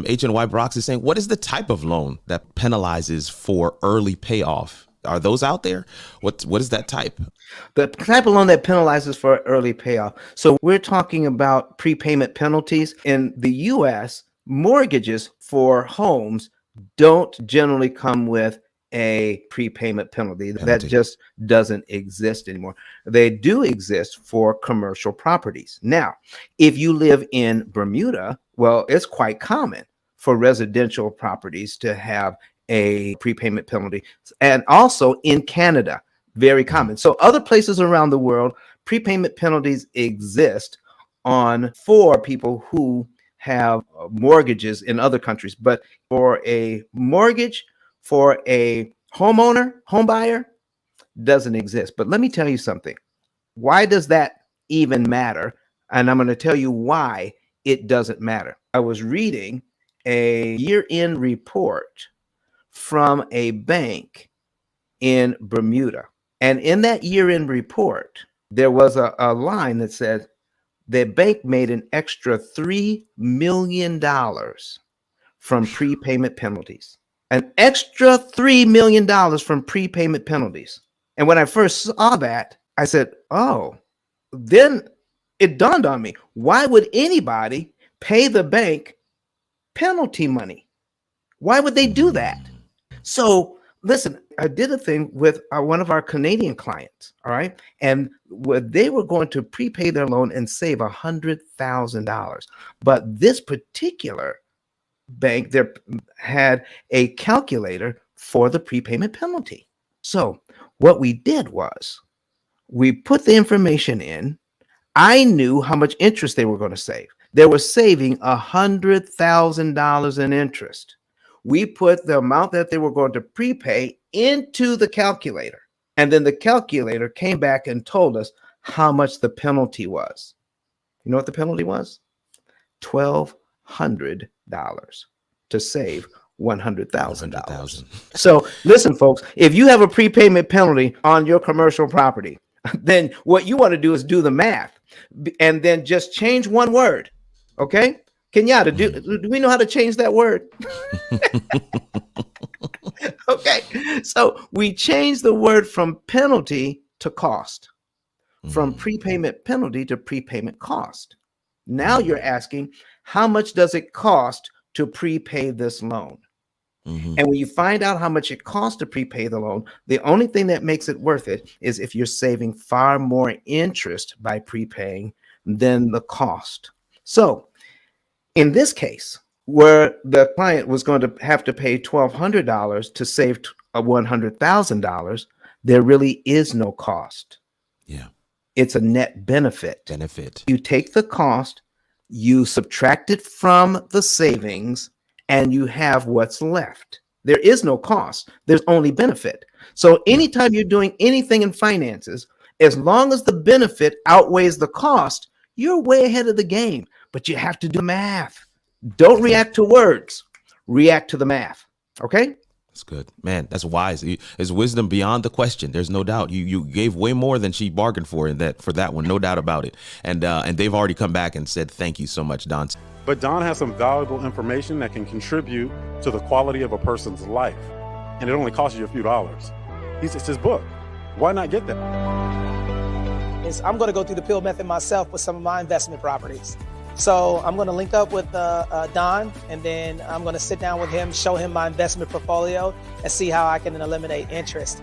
HNY Brox is saying, what is the type of loan that penalizes for early payoff? Are those out there? What is that type? The type of loan that penalizes for early payoff. So we're talking about prepayment penalties. In the U.S., mortgages for homes don't generally come with a prepayment penalty. That just doesn't exist anymore. They do exist for commercial properties. Now, if you live in Bermuda, well, it's quite common for residential properties to have a prepayment penalty. And also in Canada, very common. So other places around the world, prepayment penalties exist for people who have mortgages in other countries. But for a mortgage, for a homeowner, home buyer, doesn't exist. But let me tell you something. Why does that even matter? And I'm going to tell you why it doesn't matter. I was reading a year-end report from a bank in Bermuda. And in that year-end report, there was a line that said the bank made an extra $3 million from prepayment penalties. An extra $3 million from prepayment penalties. And when I first saw that, I said, oh, then it dawned on me. Why would anybody pay the bank penalty money? Why would they do that? So listen, I did a thing with one of our Canadian clients, all right? And they were going to prepay their loan and save $100,000. But this particular bank there had a calculator for the prepayment penalty. So what we did was we put the information in. I knew how much interest they were going to save. They were saving $100,000 in interest. We put the amount that they were going to prepay into the calculator. And then the calculator came back and told us how much the penalty was. You know what the penalty was? $1,200 to save $100,000. So listen, folks, if you have a prepayment penalty on your commercial property, then what you want to do is do the math and then just change one word. Okay? Kenyatta, do we know how to change that word? Okay. So we changed the word from penalty to cost, from prepayment penalty to prepayment cost. Now you're asking, how much does it cost to prepay this loan? And when you find out how much it costs to prepay the loan, the only thing that makes it worth it is if you're saving far more interest by prepaying than the cost. So in this case, where the client was going to have to pay $1,200 to save $100,000, there really is no cost. Yeah. It's a net benefit. You take the cost, you subtract it from the savings, and you have what's left. There is no cost. There's only benefit. So anytime you're doing anything in finances, as long as the benefit outweighs the cost, you're way ahead of the game. But you have to do math. Don't react to words. React to the math. Okay? That's good, man. That's wise. It's wisdom beyond the question. There's no doubt. You gave way more than she bargained for that one, no doubt about it. And they've already come back and said thank you so much, Don. But Don has some valuable information that can contribute to the quality of a person's life, and it only costs you a few dollars. It's his book. Why not get that? I'm going to go through the P.I.L.L method myself with some of my investment properties. So I'm going to link up with Don, and then I'm going to sit down with him, show him my investment portfolio, and see how I can eliminate interest.